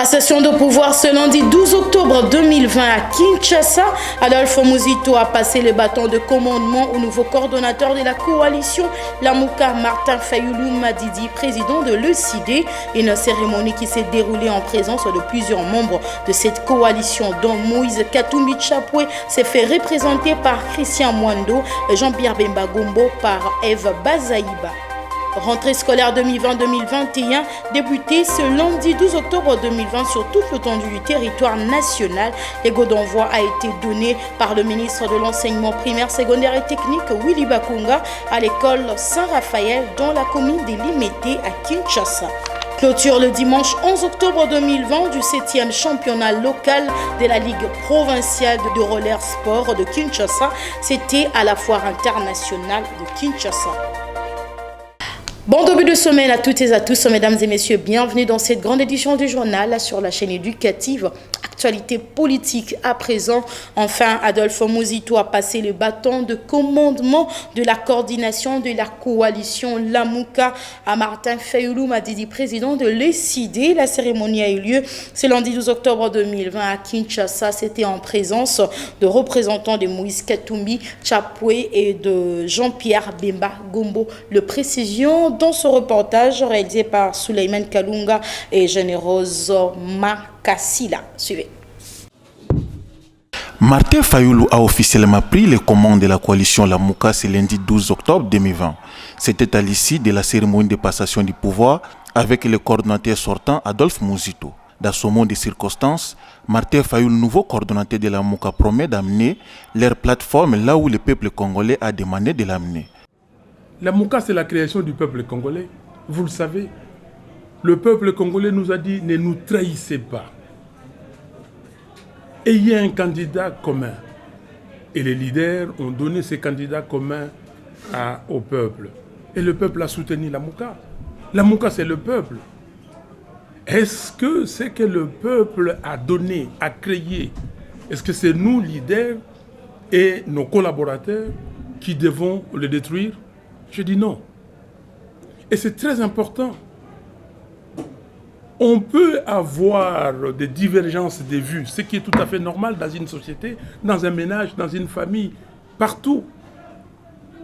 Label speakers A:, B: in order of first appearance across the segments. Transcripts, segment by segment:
A: Passation de pouvoir ce lundi 12 octobre 2020 à Kinshasa. Adolphe Muzito a passé le bâton de commandement au nouveau coordonnateur de la coalition Lamuka, Martin Fayulu Madidi, président de l'ECD. Une cérémonie qui s'est déroulée en présence de plusieurs membres de cette coalition, dont Moïse Katumbi Chapwe s'est fait représenter par Christian Mwando, Jean-Pierre Bemba Gombo par Eve Bazaïba. Rentrée scolaire 2020-2021 débutée ce lundi 12 octobre 2020 sur toute l'étendue du territoire national. L'égo d'envoi a été donné par le ministre de l'Enseignement primaire, secondaire et technique Willy Bakunga à l'école Saint-Raphaël dans la commune de Limete à Kinshasa. Clôture le dimanche 11 octobre 2020 du 7e championnat local de la Ligue provinciale de roller sport de Kinshasa. C'était à la foire internationale de Kinshasa. Bon début de semaine à toutes et à tous, mesdames et messieurs, bienvenue dans cette grande édition du journal sur la chaîne éducative. Actualité politique à présent. Enfin, Adolphe Muzito a passé le bâton de commandement de la coordination de la coalition Lamuka à Martin Fayulu Madidi, président de l'ECD. La cérémonie a eu lieu ce lundi 12 octobre 2020 à Kinshasa. C'était en présence de représentants de Moïse Katumbi Chapwe et de Jean-Pierre Bemba Gombo. Le précision dans ce reportage réalisé par Suleiman Kalunga et Générose Makassila. Suivez.
B: Martin Fayulu a officiellement pris les commandes de la coalition Lamuka ce lundi 12 octobre 2020. C'était à l'issue de la cérémonie de passation du pouvoir avec le coordonnateur sortant Adolphe Muzito. Dans ce monde de circonstances, Martin Fayulu, nouveau coordonnateur de Lamuka, promet d'amener leur plateforme là où le peuple congolais a demandé de l'amener.
C: Lamuka, c'est la création du peuple congolais. Vous le savez. Le peuple congolais nous a dit, ne nous trahissez pas. Ayez un candidat commun. Et les leaders ont donné ces candidats communs au peuple. Et le peuple a soutenu Lamuka. Lamuka, c'est le peuple. Est-ce que ce que le peuple a donné, a créé, est-ce que c'est nous, leaders, et nos collaborateurs, qui devons le détruire? Je dis non. Et c'est très important. On peut avoir des divergences de vues, ce qui est tout à fait normal dans une société, dans un ménage, dans une famille, partout.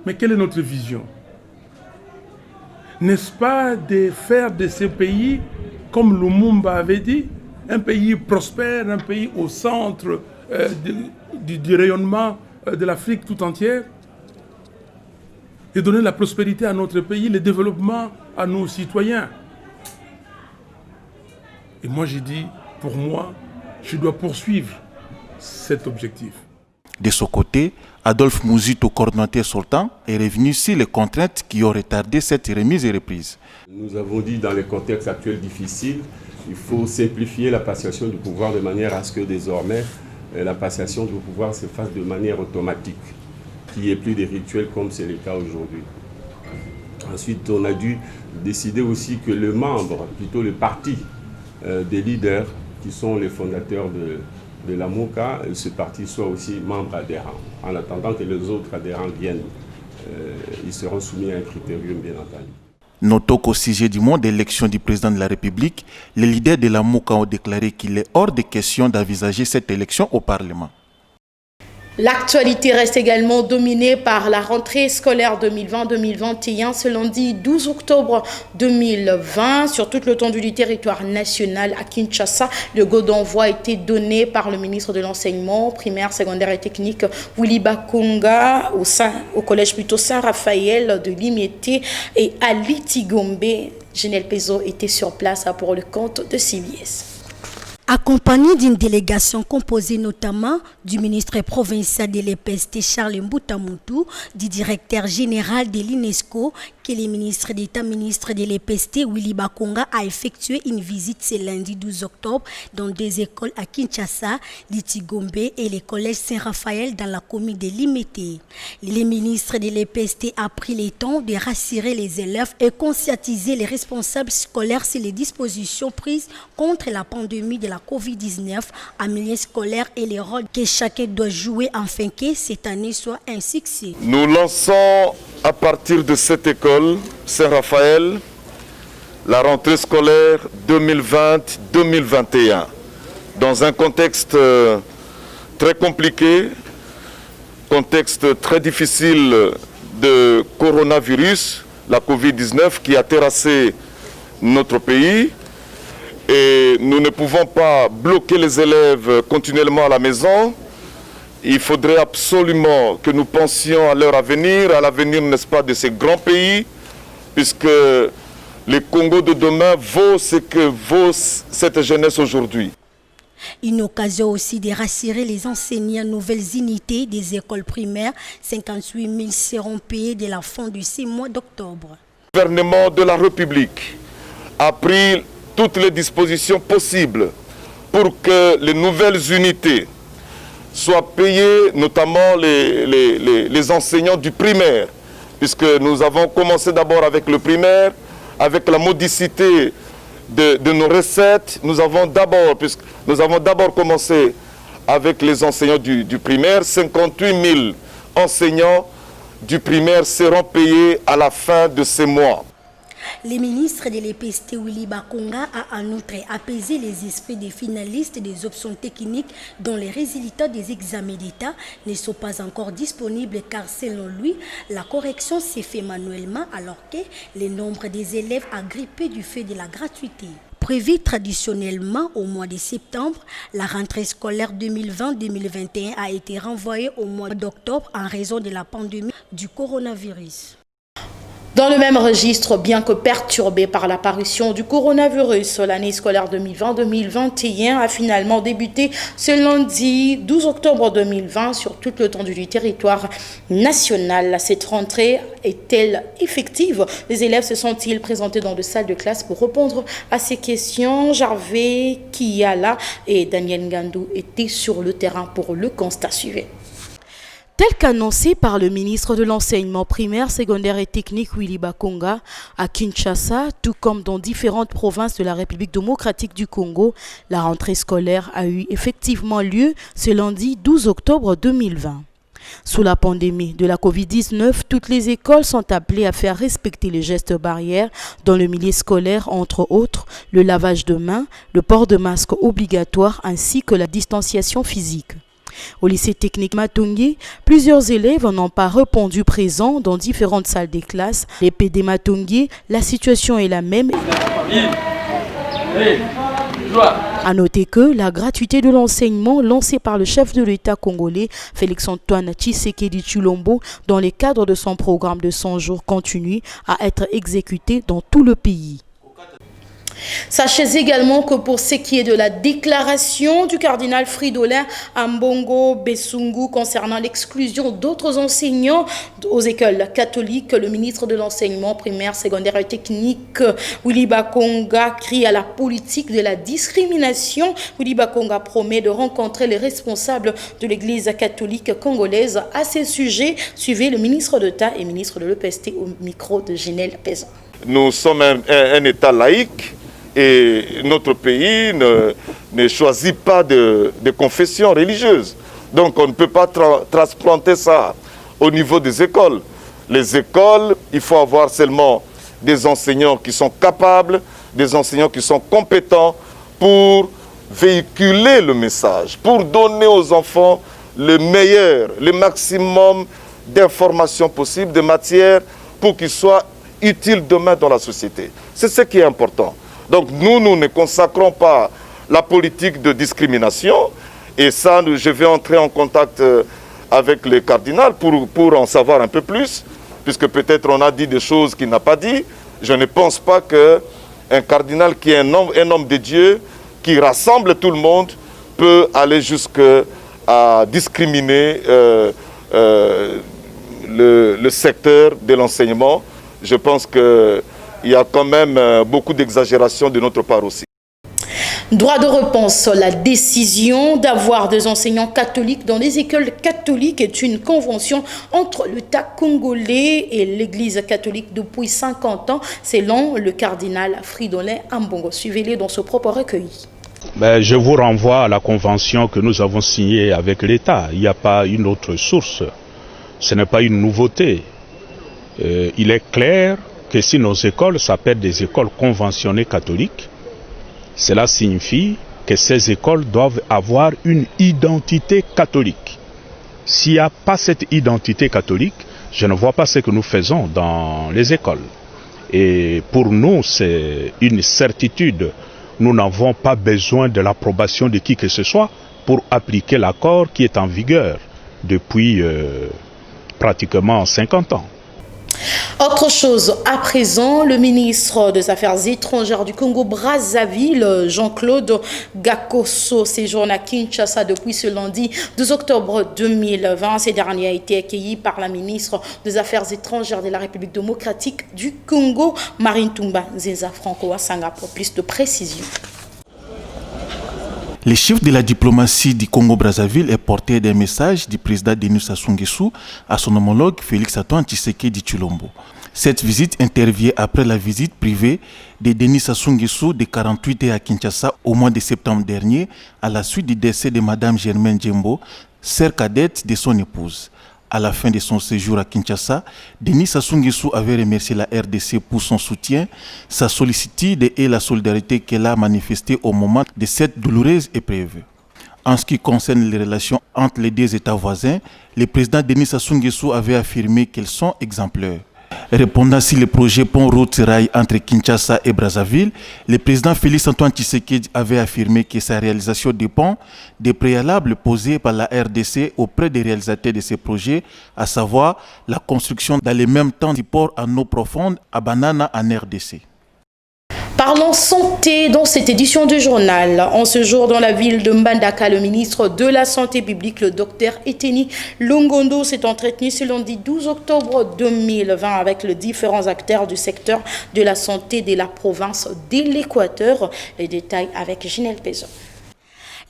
C: Mais quelle est notre vision? N'est-ce pas de faire de ce pays, comme Lumumba avait dit, un pays prospère, un pays au centre du rayonnement de l'Afrique tout entière, et donner la prospérité à notre pays, le développement à nos citoyens. Et moi, j'ai dit, pour moi, je dois poursuivre cet objectif.
B: De son côté, Adolphe Muzito, coordonnateur sortant, est revenu sur les contraintes qui ont retardé cette remise et reprise.
D: Nous avons dit, dans le contexte actuel difficile, il faut simplifier la passation du pouvoir de manière à ce que désormais, la passation du pouvoir se fasse de manière automatique, qu'il n'y ait plus de rituels comme c'est le cas aujourd'hui. Ensuite, on a dû décider aussi que le membre, plutôt le parti des leaders, qui sont les fondateurs de Lamuka, ce parti soit aussi membre adhérent. En attendant que les autres adhérents viennent, ils seront soumis à un critérium, bien entendu.
B: Notons qu'au sujet du mois d'élection du président de la République, les leaders de Lamuka ont déclaré qu'il est hors de question d'envisager cette élection au Parlement.
A: L'actualité reste également dominée par la rentrée scolaire 2020-2021 ce lundi 12 octobre 2020 sur toute l'étendue du territoire national à Kinshasa. Le go d'envoi a été donné par le ministre de l'Enseignement primaire, secondaire et technique Willy Bakunga au collège plutôt Saint-Raphaël de Limete et à Litigombe. Genel Pezo était sur place pour le compte de CBS.
E: Accompagné d'une délégation composée notamment du ministre provincial de l'EPST Charles Mbutamutu, du directeur général de l'UNESCO, que le ministre d'État, ministre de l'EPST Willy Bakunga a effectué une visite ce lundi 12 octobre dans deux écoles à Kinshasa, Litigombe et le collège Saint-Raphaël dans la commune de Limete. Le ministre de l'EPST a pris le temps de rassurer les élèves et conscientiser les responsables scolaires sur les dispositions prises contre la pandémie de la COVID-19 en milieu scolaire et les rôles que chacun doit jouer afin que cette année soit un succès.
F: Nous lançons à partir de cette école Saint-Raphaël la rentrée scolaire 2020-2021 dans un contexte très compliqué, contexte très difficile de coronavirus, la Covid-19 qui a terrassé notre pays. Et nous ne pouvons pas bloquer les élèves continuellement à la maison. Il faudrait absolument que nous pensions à leur avenir, à l'avenir, n'est-ce pas, de ces grands pays, puisque le Congo de demain vaut ce que vaut cette jeunesse aujourd'hui.
E: Une occasion aussi de rassurer les enseignants nouvelles unités des écoles primaires. 58 000 seront payés dès la fin du 6 mois d'octobre.
F: Le gouvernement de la République a pris toutes les dispositions possibles pour que les nouvelles unités soient payées, notamment les enseignants du primaire, puisque nous avons commencé d'abord avec le primaire, avec la modicité de nos recettes. Nous avons d'abord commencé avec les enseignants du primaire. 58 000 enseignants du primaire seront payés à la fin de ces mois.
E: Le ministre de l'EPST Willy Bakonga a en outre apaisé les esprits des finalistes des options techniques dont les résultats des examens d'État ne sont pas encore disponibles car selon lui, la correction s'est faite manuellement alors que le nombre des élèves a grippé du fait de la gratuité. Prévue traditionnellement au mois de septembre, la rentrée scolaire 2020-2021 a été renvoyée au mois d'octobre en raison de la pandémie du coronavirus.
A: Dans le même registre, bien que perturbée par l'apparition du coronavirus, l'année scolaire 2020-2021 a finalement débuté ce lundi 12 octobre 2020 sur toute l'étendue du territoire national. Cette rentrée est-elle effective? Les élèves se sont-ils présentés dans de salles de classe pour répondre à ces questions? Jarvé Kiyala et Daniel Ngandou étaient sur le terrain pour le constat suivant.
G: Tel qu'annoncé par le ministre de l'Enseignement primaire, secondaire et technique Willy Bakonga à Kinshasa, tout comme dans différentes provinces de la République démocratique du Congo, la rentrée scolaire a eu effectivement lieu ce lundi 12 octobre 2020. Sous la pandémie de la Covid-19, toutes les écoles sont appelées à faire respecter les gestes barrières dans le milieu scolaire, entre autres le lavage de mains, le port de masque obligatoire ainsi que la distanciation physique. Au lycée technique Matungé, plusieurs élèves n'ont pas répondu présents dans différentes salles des classes. Les PD Matungé, la situation est la même. À noter que la gratuité de l'enseignement lancée par le chef de l'État congolais, Félix-Antoine Tshisekedi Tshilombo, dans le cadre de son programme de 100 jours continue à être exécuté dans tout le pays.
A: Sachez également que pour ce qui est de la déclaration du cardinal Fridolin Ambongo Besungu concernant l'exclusion d'autres enseignants aux écoles catholiques, le ministre de l'enseignement primaire, secondaire et technique Willy Bakonga crie à la politique de la discrimination. Willy Bakonga promet de rencontrer les responsables de l'église catholique congolaise à ce sujet. Suivez le ministre d'État et ministre de l'EPST au micro de Ginel Pézan.
F: Nous sommes un État laïque. Et notre pays ne choisit pas de confession religieuse. Donc on ne peut pas transplanter ça au niveau des écoles. Les écoles, il faut avoir seulement des enseignants qui sont capables, des enseignants qui sont compétents pour véhiculer le message, pour donner aux enfants le meilleur, le maximum d'informations possibles, de matières, pour qu'ils soient utiles demain dans la société. C'est ce qui est important. Donc nous ne consacrons pas la politique de discrimination et ça, je vais entrer en contact avec le cardinal pour en savoir un peu plus, puisque peut-être on a dit des choses qu'il n'a pas dit. Je ne pense pas qu'un cardinal qui est un homme de Dieu, qui rassemble tout le monde, peut aller jusqu'à discriminer le secteur de l'enseignement. Je pense que il y a quand même beaucoup d'exagération de notre part aussi.
A: Droit de réponse, la décision d'avoir des enseignants catholiques dans les écoles catholiques est une convention entre l'État congolais et l'Église catholique depuis 50 ans, selon le cardinal Fridolin Ambongo. Suivez-les dans ce propre recueil.
H: Je vous renvoie à la convention que nous avons signée avec l'État. Il n'y a pas une autre source. Ce n'est pas une nouveauté. Il est clair que si nos écoles s'appellent des écoles conventionnées catholiques, cela signifie que ces écoles doivent avoir une identité catholique. S'il n'y a pas cette identité catholique, je ne vois pas ce que nous faisons dans les écoles. Et pour nous, c'est une certitude. Nous n'avons pas besoin de l'approbation de qui que ce soit pour appliquer l'accord qui est en vigueur depuis pratiquement 50 ans.
A: Autre chose, à présent, le ministre des Affaires étrangères du Congo-Brazzaville, Jean-Claude Gakoso, séjourne à Kinshasa depuis ce lundi 12 octobre 2020. Ce dernier a été accueilli par la ministre des Affaires étrangères de la République démocratique du Congo, Marine Toumba Nzenza Franco Asanga, pour plus de précision.
B: Le chef de la diplomatie du Congo-Brazzaville est porté d'un message du président Denis Sassou Nguesso à son homologue Félix-Antoine Tshisekedi Tshilombo. Cette visite intervient après la visite privée de Denis Sassou Nguesso de 48 ans à Kinshasa au mois de septembre dernier à la suite du décès de Madame Germaine Djembo, sœur cadette de son épouse. À la fin de son séjour à Kinshasa, Denis Sassou Nguesso avait remercié la RDC pour son soutien, sa sollicitude et la solidarité qu'elle a manifestée au moment de cette douloureuse épreuve. En ce qui concerne les relations entre les deux États voisins, le président Denis Sassou Nguesso avait affirmé qu'elles sont exemplaires. Répondant sur le projet pont-route-rail entre Kinshasa et Brazzaville, le président Félix-Antoine Tshisekedi avait affirmé que sa réalisation dépend des préalables posés par la RDC auprès des réalisateurs de ces projets, à savoir la construction dans le même temps du port en eau profonde à Banana en RDC.
A: Parlons santé dans cette édition du journal. En ce jour, dans la ville de Mbandaka, le ministre de la Santé publique, le docteur Eteni Longondo, s'est entretenu ce lundi 12 octobre 2020 avec les différents acteurs du secteur de la santé de la province de l'Équateur. Les détails avec Ginelle Pézon.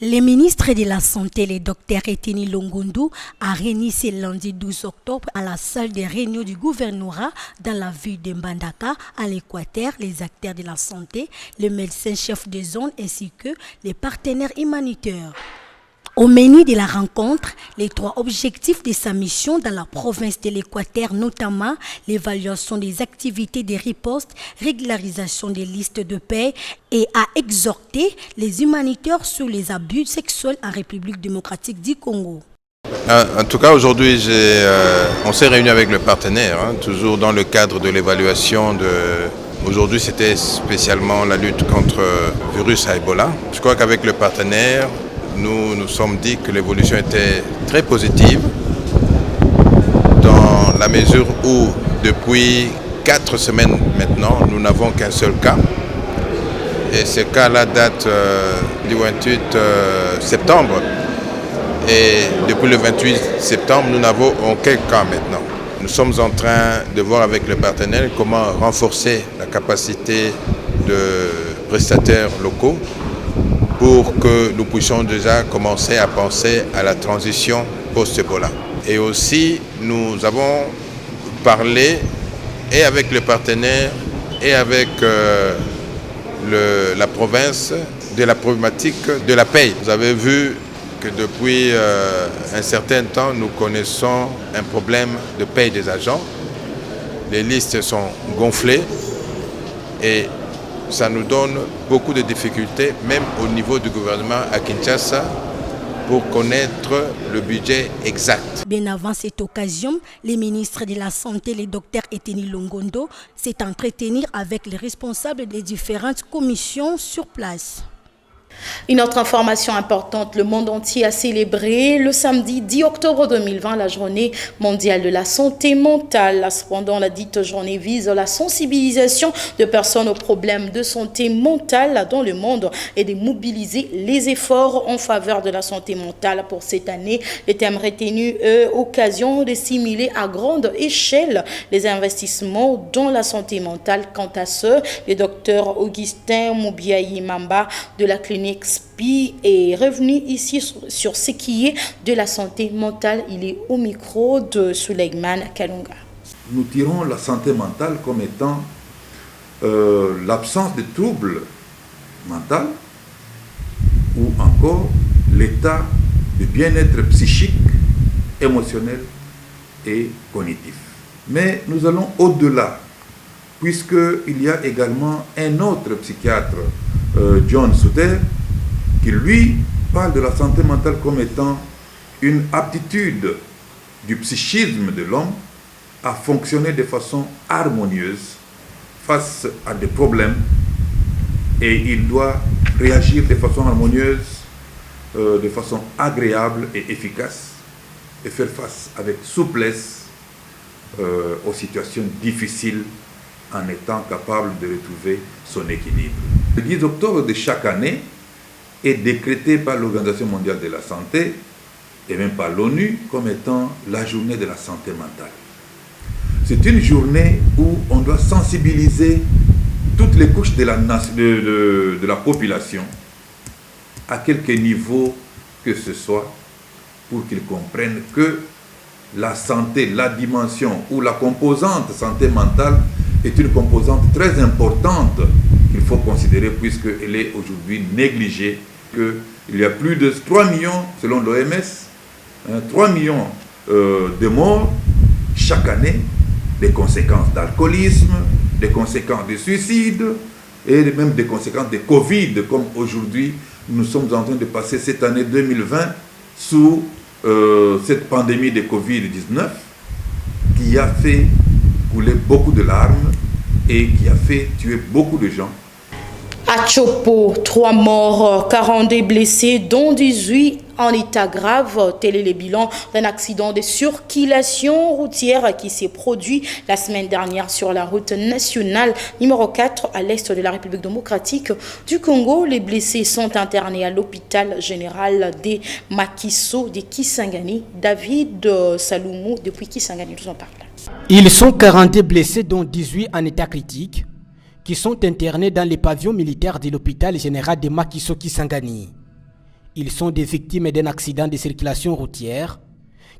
E: Le ministre de la Santé, le docteur Eteni Longondo, a réuni ce lundi 12 octobre à la salle de réunion du gouvernorat dans la ville de Mbandaka, à l'Équateur, les acteurs de la santé, le médecin-chef de zone ainsi que les partenaires humanitaires. Au menu de la rencontre, les 3 objectifs de sa mission dans la province de l'Équateur, notamment l'évaluation des activités de riposte, régularisation des listes de paix et à exhorter les humanitaires sur les abus sexuels en République démocratique du Congo.
I: En tout cas, aujourd'hui, on s'est réunis avec le partenaire, toujours dans le cadre de l'évaluation de... Aujourd'hui, c'était spécialement la lutte contre le virus à Ebola. Je crois qu'avec le partenaire, nous sommes dit que l'évolution était très positive dans la mesure où depuis 4 semaines maintenant, nous n'avons qu'un seul cas. Et ce cas-là date du 28 septembre. Et depuis le 28 septembre, nous n'avons aucun cas maintenant. Nous sommes en train de voir avec le partenaire comment renforcer la capacité de prestataires locaux pour que nous puissions déjà commencer à penser à la transition post-Ebola. Et aussi, nous avons parlé et avec le partenaire et avec la province de la problématique de la paie. Vous avez vu que depuis un certain temps, nous connaissons un problème de paie des agents. Les listes sont gonflées et ça nous donne beaucoup de difficultés, même au niveau du gouvernement à Kinshasa, pour connaître le budget exact.
E: Bien avant cette occasion, le ministre de la Santé, le docteur Eteni Longondo, s'est entretenu avec les responsables des différentes commissions sur place.
A: Une autre information importante, le monde entier a célébré le samedi 10 octobre 2020 la journée mondiale de la santé mentale. Cependant, la dite journée vise la sensibilisation de personnes aux problèmes de santé mentale dans le monde et de mobiliser les efforts en faveur de la santé mentale. Pour cette année, le thème retenu est occasion de stimuler à grande échelle les investissements dans la santé mentale. Quant à ce, le docteur Augustin Moubiayi Mamba de la clinique SPI est revenu ici sur ce qui est de la santé mentale. Il est au micro de Suleiman Kalunga.
J: Nous tirons la santé mentale comme étant l'absence de troubles mentaux ou encore l'état de bien-être psychique, émotionnel et cognitif. Mais nous allons au-delà puisqu'il y a également un autre psychiatre, John Suter, qui lui parle de la santé mentale comme étant une aptitude du psychisme de l'homme à fonctionner de façon harmonieuse face à des problèmes, et il doit réagir de façon harmonieuse, de façon agréable et efficace, et faire face avec souplesse aux situations difficiles en étant capable de retrouver son équilibre. Le 10 octobre de chaque année est décrété par l'Organisation mondiale de la santé et même par l'ONU comme étant la journée de la santé mentale. C'est une journée où on doit sensibiliser toutes les couches de la population, à quelque niveau que ce soit, pour qu'ils comprennent que la santé, la dimension ou la composante santé mentale est une composante très importante qu'il faut considérer, puisqu'elle est aujourd'hui négligée, qu'il y a plus de 3 millions, selon l'OMS, 3 millions de morts chaque année, des conséquences d'alcoolisme, des conséquences de suicide et même des conséquences de Covid, comme aujourd'hui nous sommes en train de passer cette année 2020 sous cette pandémie de Covid-19 qui a fait couler beaucoup de larmes et qui a fait tuer beaucoup de gens.
A: À Chopo, 3 morts, 42 blessés, dont 18 en état grave. Tel est le bilan d'un accident de circulation routière qui s'est produit la semaine dernière sur la route nationale numéro 4 à l'est de la République démocratique du Congo. Les blessés sont internés à l'hôpital général des Makiso de Kisangani. David Saloumou, depuis Kisangani, nous en parle.
K: Ils sont 42 blessés, dont 18 en état critique, qui sont internés dans les pavillons militaires de l'hôpital général de Makiso Kisangani. Ils sont des victimes d'un accident de circulation routière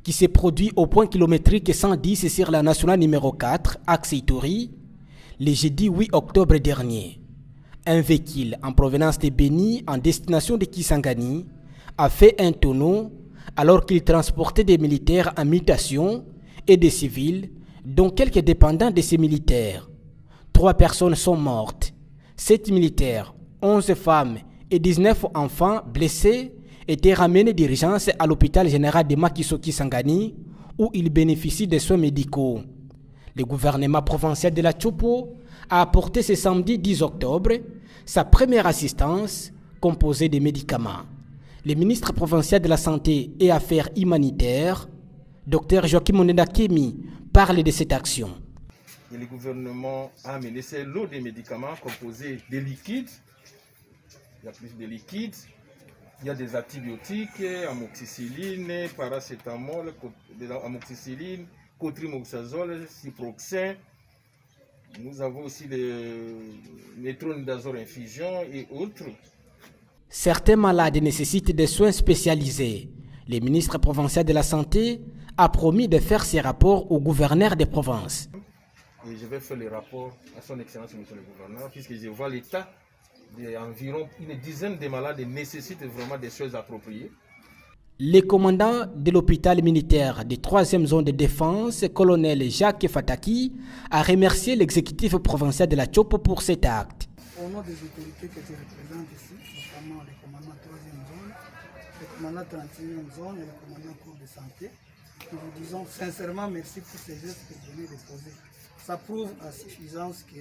K: qui s'est produit au point kilométrique 110 sur la nationale numéro 4, axe Ituri, le jeudi 8 octobre dernier. Un véhicule en provenance de Beni en destination de Kisangani a fait un tonneau alors qu'il transportait des militaires en mutation et des civils, dont quelques dépendants de ces militaires. 3 personnes sont mortes, 7 militaires, 11 femmes et 19 enfants blessés étaient ramenés d'urgence à l'hôpital général de Makiso Kisangani où ils bénéficient de soins médicaux. Le gouvernement provincial de la Chopo a apporté ce samedi 10 octobre sa première assistance composée de médicaments. Le ministre provincial de la Santé et Affaires humanitaires, Dr Joachim Moneda Kemi, parle de cette action.
L: Et le gouvernement a amené ces lots de médicaments composés de liquides. Il y a plus de liquides. Il y a des antibiotiques, amoxicilline, paracétamol, amoxicilline, cotrimoxazole, ciproxin. Nous avons aussi les métronidazole infusion et autres.
K: Certains malades nécessitent des soins spécialisés. Le ministre provincial de la Santé a promis de faire ses rapports au gouverneur des provinces.
L: Et je vais faire les rapports à son excellence, monsieur le gouverneur, puisque je vois l'état d'environ une dizaine de malades nécessitent vraiment des choses appropriées.
K: Le commandant de l'hôpital militaire de 3e zone de défense, colonel Jacques Fataki, a remercié l'exécutif provincial de la Chopo pour cet acte.
M: Au nom des autorités que je représente ici, notamment le commandant 3e zone, le commandant 31e zone et le commandant corps de santé, nous vous disons sincèrement merci pour ces gestes que vous venez de poser. Ça prouve à suffisance que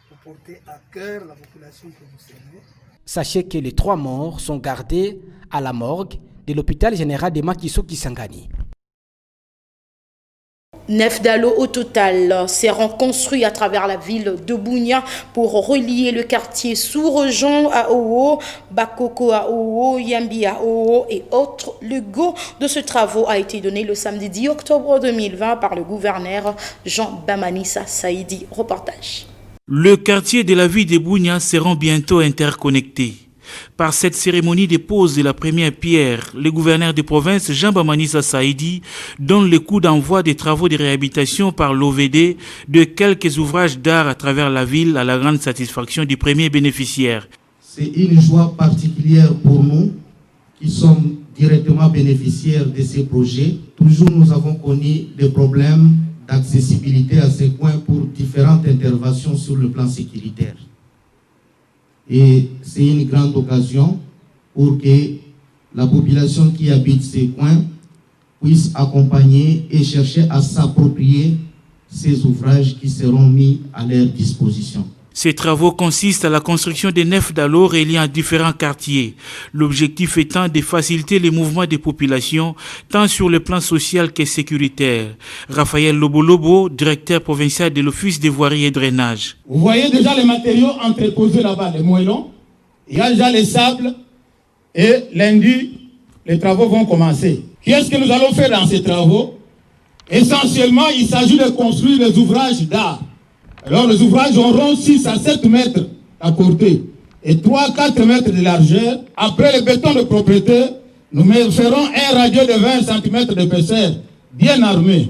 M: vous portez à cœur la population que vous servez.
K: Sachez que les 3 morts sont gardés à la morgue de l'hôpital général de Makiso Kisangani.
A: 9 dallos au total seront construits à travers la ville de Bunia pour relier le quartier Sourejean à Owo, Bakoko à Owo, Yambi à Owo et autres. Le go de ce travaux a été donné le samedi 10 octobre 2020 par le gouverneur Jean Bamanissa Saïdi. Reportage.
N: Le quartier de la ville de Bunia seront bientôt interconnectés. Par cette cérémonie de pose de la première pierre, le gouverneur de province Jean Bamanissa Saïdi donne le coup d'envoi des travaux de réhabilitation par l'OVD de quelques ouvrages d'art à travers la ville à la grande satisfaction du premier bénéficiaire.
O: C'est une joie particulière pour nous qui sommes directement bénéficiaires de ces projets. Toujours nous avons connu des problèmes d'accessibilité à ces coins pour différentes interventions sur le plan sécuritaire. Et c'est une grande occasion pour que la population qui habite ces coins puisse accompagner et chercher à s'approprier ces ouvrages qui seront mis à leur disposition.
N: Ces travaux consistent à la construction des nefs d'allô reliant différents quartiers. L'objectif étant de faciliter les mouvements des populations, tant sur le plan social que sécuritaire. Raphaël Lobolobo, directeur provincial de l'Office des voiries et drainage.
P: Vous voyez déjà les matériaux entreposés là-bas, les moellons. Il y a déjà les sables et lundi, les travaux vont commencer. Qu'est-ce que nous allons faire dans ces travaux? Essentiellement, il s'agit de construire des ouvrages d'art. Alors les ouvrages auront 6 à 7 mètres à portée et 3 à 4 mètres de largeur. Après le béton de propriété, nous ferons un radio de 20 cm d'épaisseur, bien armé.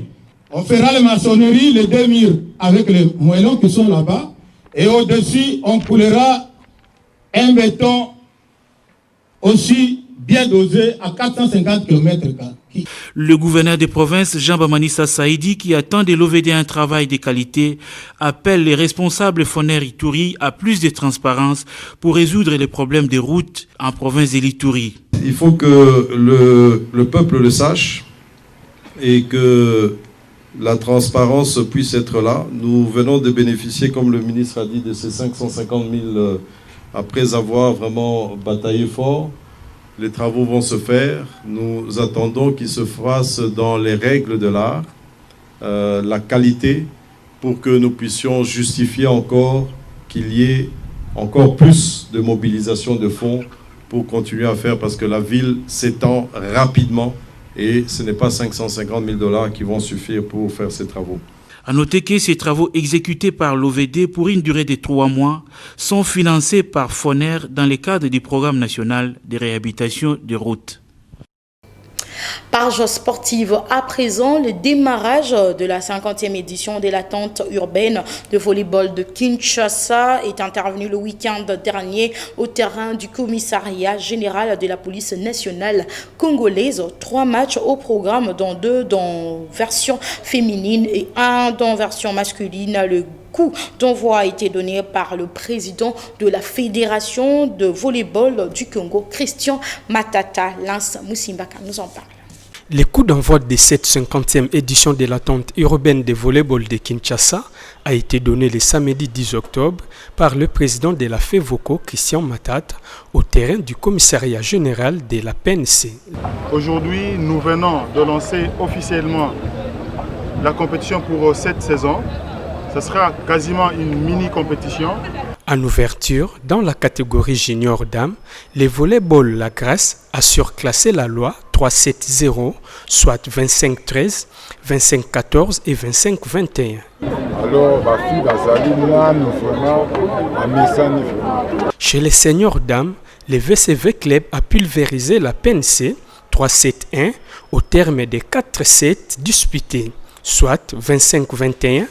P: On fera les maçonneries, les 2 murs avec les moellons qui sont là-bas. Et au-dessus, on coulera un béton aussi bien dosé à 450 km/h.
N: Le gouverneur de province, Jean-Bamanissa Saïdi, qui attend de l'OVD un travail de qualité, appelle les responsables Foner Ituri à plus de transparence pour résoudre les problèmes des routes en province de l'Ituri.
Q: Il faut que le peuple le sache et que la transparence puisse être là. Nous venons de bénéficier, comme le ministre a dit, de ces 550 000 après avoir vraiment bataillé fort. Les travaux vont se faire. Nous attendons qu'ils se fassent dans les règles de l'art, la qualité, pour que nous puissions justifier encore qu'il y ait encore plus de mobilisation de fonds pour continuer à faire, parce que la ville s'étend rapidement et ce n'est pas 550 000 $ qui vont suffire pour faire ces travaux.
N: À noter que ces travaux exécutés par l'OVD pour une durée de 3 mois sont financés par Foner dans le cadre du programme national de réhabilitation des routes.
A: Page sportive à présent, le démarrage de la 50e édition de la tente urbaine de volleyball de Kinshasa est intervenu le week-end dernier au terrain du commissariat général de la police nationale congolaise. 3 matchs au programme, dont 2 dans version féminine et 1 dans version masculine. Le coup d'envoi a été donné par le président de la fédération de volleyball du Congo, Christian Matata. Lance Moussimbaka nous en parle.
K: Le coup d'envoi de cette 50e édition de la tente urbaine de volleyball de Kinshasa a été donné le samedi 10 octobre par le président de la FEVOCO, Christian Matata, au terrain du commissariat général de la PNC.
R: Aujourd'hui, nous venons de lancer officiellement la compétition pour cette saison. Ce sera quasiment une mini-compétition.
K: En ouverture, dans la catégorie junior dames, le volleyball La Grâce a surclassé la loi 3-7-0, soit 25-13, 25-14 et 25-21. Chez les seniors dames, le VCV Club a pulvérisé la PNC 3-7-1 au terme de 4 sets disputés, soit 25-21,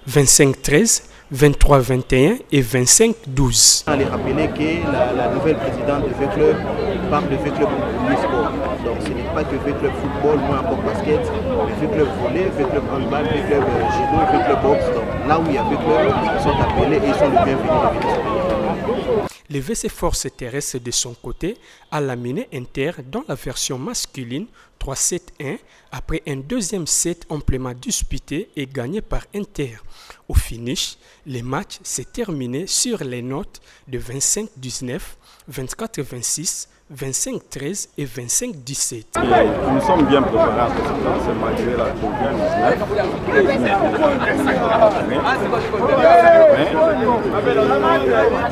K: 25-13, 23-21 et 25-12.
S: On allait rappeler que la nouvelle présidente de V-Club parle de V-Club sport. Donc ce n'est pas que V-Club football, moins encore basket, mais V-Club volley, V-Club handball, V-Club judo, V-Club boxe. Donc là où il y a V-Club, ils sont appelés et ils sont les bienvenus de venir.
K: Le VC Force terrestre de son côté a laminé Inter dans la version masculine 3-7-1 après un deuxième set amplement disputé et gagné par Inter. Au finish, le match s'est terminé sur les notes de 25-19, 24-26, 25-13 et 25-17.
T: Nous sommes bien préparés à ce malgré la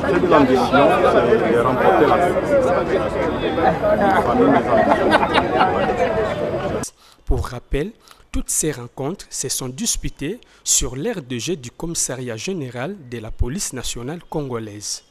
T: c'est de l'ambition, c'est de remporter la
K: Pour rappel, toutes ces rencontres se sont disputées sur l'aire de jeu du commissariat général de la police nationale congolaise.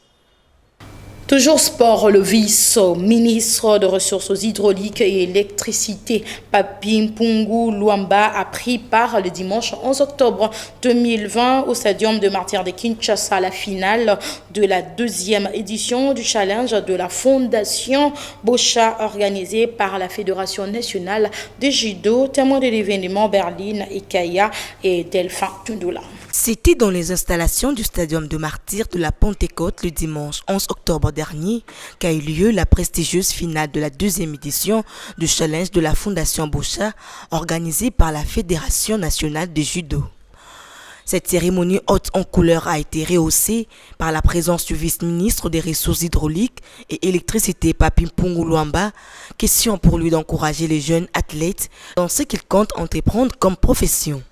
A: Toujours sport, le vice-ministre de Ressources hydrauliques et électricité, Papi Mpungu Luamba, a pris part le dimanche 11 octobre 2020 au stadium de Martyrs de Kinshasa, la finale de la deuxième édition du challenge de la Fondation Bocha organisée par la Fédération nationale de judo, témoin de l'événement Berlin et Kaya et Delphin Tundula.
U: C'était dans les installations du stadium de Martyrs de la Pentecôte le dimanche 11 octobre dernier qu'a eu lieu la prestigieuse finale de la deuxième édition du challenge de la Fondation Bocha organisée par la Fédération nationale de judo. Cette cérémonie haute en couleur a été rehaussée par la présence du vice-ministre des Ressources hydrauliques et électricité, Papi Mpungu Luamba, question pour lui d'encourager les jeunes athlètes dans ce qu'ils comptent entreprendre comme profession.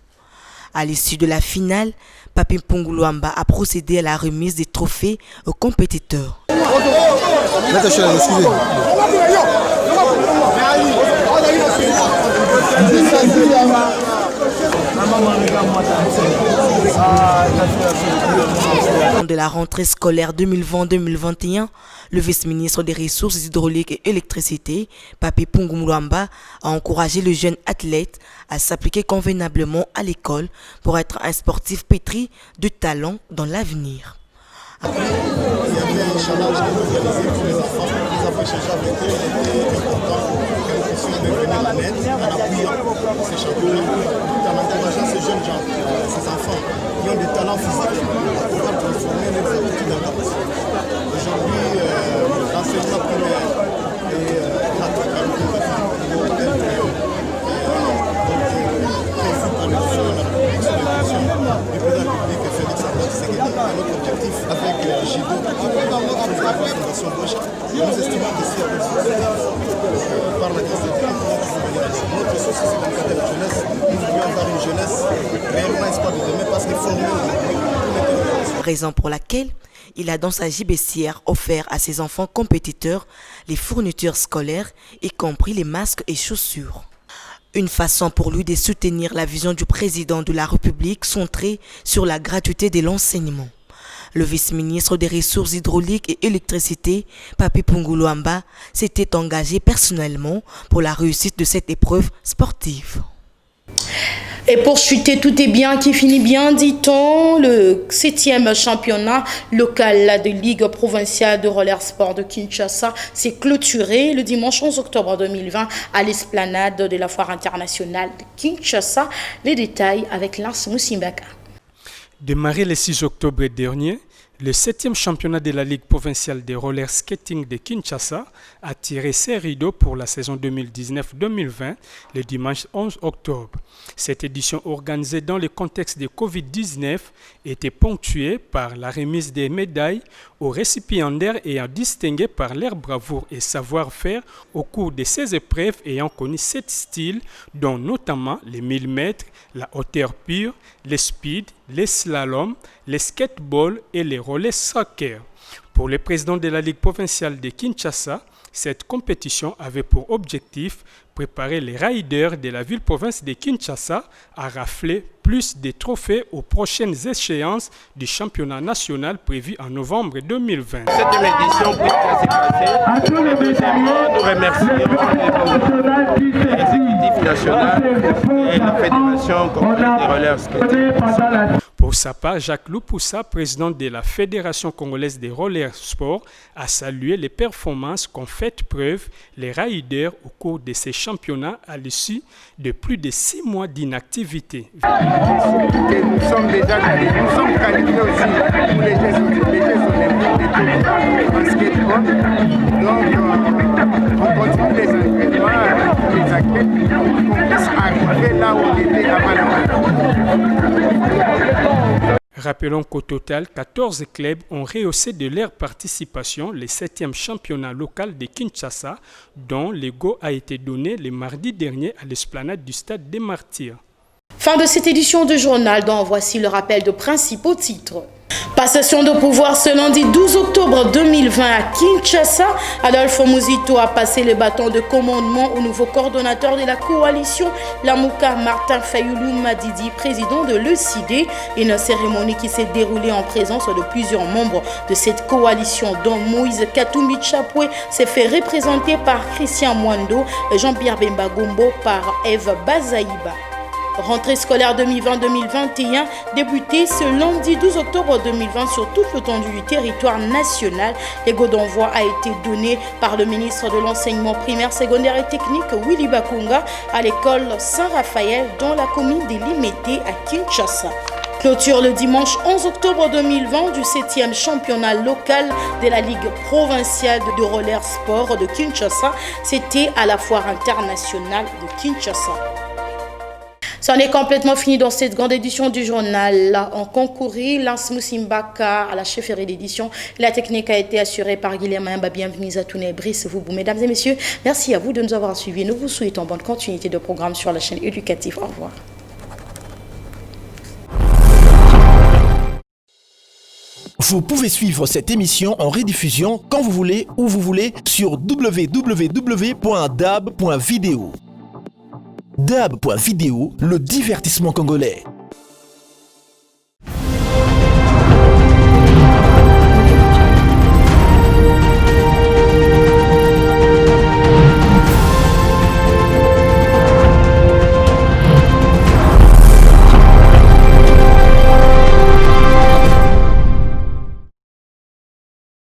U: À l'issue de la finale, Papi Mpungu Luamba a procédé à la remise des trophées aux compétiteurs. De la rentrée scolaire 2020-2021, le vice-ministre des Ressources hydrauliques et électricité, Papi Mpungu Luamba, a encouragé le jeune athlète à s'appliquer convenablement à l'école pour être un sportif pétri de talent dans l'avenir.
V: Il y avait un challenge organisé pour les enfants. Nous avons échangé avec eux. Il était important que nous puissions venir en aide en appuyant ces championnats, tout en encourageant ces jeunes gens, ces enfants qui ont des talents physiques à pouvoir transformer leurs aptitudes en capacités. Aujourd'hui, l'enseignement primaire est gratuit par le gouvernement. Prévu par le président du président public Félix Antoine Tshisekedi. Notre objectif avec Jido, la Fondation Bocha, nous estimons que si par la grâce de Dieu, notre société de la jeunesse, nous voulons avoir une jeunesse réellement espoir de demain parce que formée aujourd'hui.
U: Raison pour laquelle il a dans sa gibecière offert à ses enfants compétiteurs les fournitures scolaires, y compris les masques et chaussures. Une façon pour lui de soutenir la vision du président de la République centrée sur la gratuité de l'enseignement. Le vice-ministre des Ressources hydrauliques et électricité, Papi Mpungu Luamba, s'était engagé personnellement pour la réussite de cette épreuve sportive.
A: Et pour chuter, tout est bien qui finit bien, dit-on. Le 7e championnat local de Ligue provinciale de roller sport de Kinshasa s'est clôturé le dimanche 11 octobre 2020 à l'esplanade de la foire internationale de Kinshasa. Les détails avec Lars Moussimbaka.
W: Démarré le 6 octobre dernier, le 7e championnat de la Ligue provinciale de roller skating de Kinshasa a tiré ses rideaux pour la saison 2019-2020 le dimanche 11 octobre. Cette édition organisée dans le contexte de Covid-19 était ponctuée par la remise des médailles aux récipiendaires ayant distingué par leur bravoure et savoir-faire au cours de ces épreuves ayant connu 7 styles, dont notamment les 1000 mètres, la hauteur pure, les speed, les slaloms, les skateball et les relais soccer. Pour le président de la Ligue provinciale de Kinshasa, cette compétition avait pour objectif préparer les riders de la ville-province de Kinshasa à rafler plus de trophées aux prochaines échéances du championnat national prévu en novembre 2020.
X: Cette édition pour s'est passée. Nous remercions l'exécutif national et la Fédération congolaise des rollers skating.
W: Pour sa part, Jacques Loupoussa, président de la Fédération congolaise des rollers sport, a salué les performances qu'ont fait preuve les riders au cours de ces championnats à l'issue de plus de 6 mois d'inactivité.
Y: Nous sommes déjà qualifiés aussi pour les Jeux olympiques de skateboard. Donc, on continue les entraînements pour les athlètes pour qu'on puisse arriver là où on était avant la.
W: Rappelons qu'au total, 14 clubs ont rehaussé de leur participation le 7e championnat local de Kinshasa, dont le go a été donné le mardi dernier à l'esplanade du stade des Martyrs.
A: Fin de cette édition de journal dont voici le rappel de principaux titres. Passation de pouvoir ce lundi 12 octobre 2020 à Kinshasa. Adolphe Muzito a passé le bâton de commandement au nouveau coordonnateur de la coalition Lamuka Martin Fayulu Madidi, président de l'ECD. Une cérémonie qui s'est déroulée en présence de plusieurs membres de cette coalition, dont Moïse Katumbi Chapwe s'est fait représenter par Christian Mwando et Jean-Pierre Bemba Gombo par Eve Bazaïba. Rentrée scolaire 2020-2021 débutée ce lundi 12 octobre 2020 sur toute l'étendue du territoire national. Le go d'envoi a été donné par le ministre de l'enseignement primaire, secondaire et technique Willy Bakunga à l'école Saint-Raphaël dans la commune de Limete à Kinshasa. Clôture le dimanche 11 octobre 2020 du 7e championnat local de la Ligue provinciale de roller sport de Kinshasa. C'était à la foire internationale de Kinshasa. Ça en est complètement fini dans cette grande édition du journal. En concouru, Lance Moussimbaka à la chefferie d'édition. La technique a été assurée par Guilherme Mayamba. Bienvenue à tous les Brice, vous, mesdames et messieurs. Merci à vous de nous avoir suivis. Nous vous souhaitons bonne continuité de programme sur la chaîne éducative. Au revoir.
C: Vous pouvez suivre cette émission en rediffusion quand vous voulez, où vous voulez, sur www.dab.video. Dab.video, le divertissement congolais.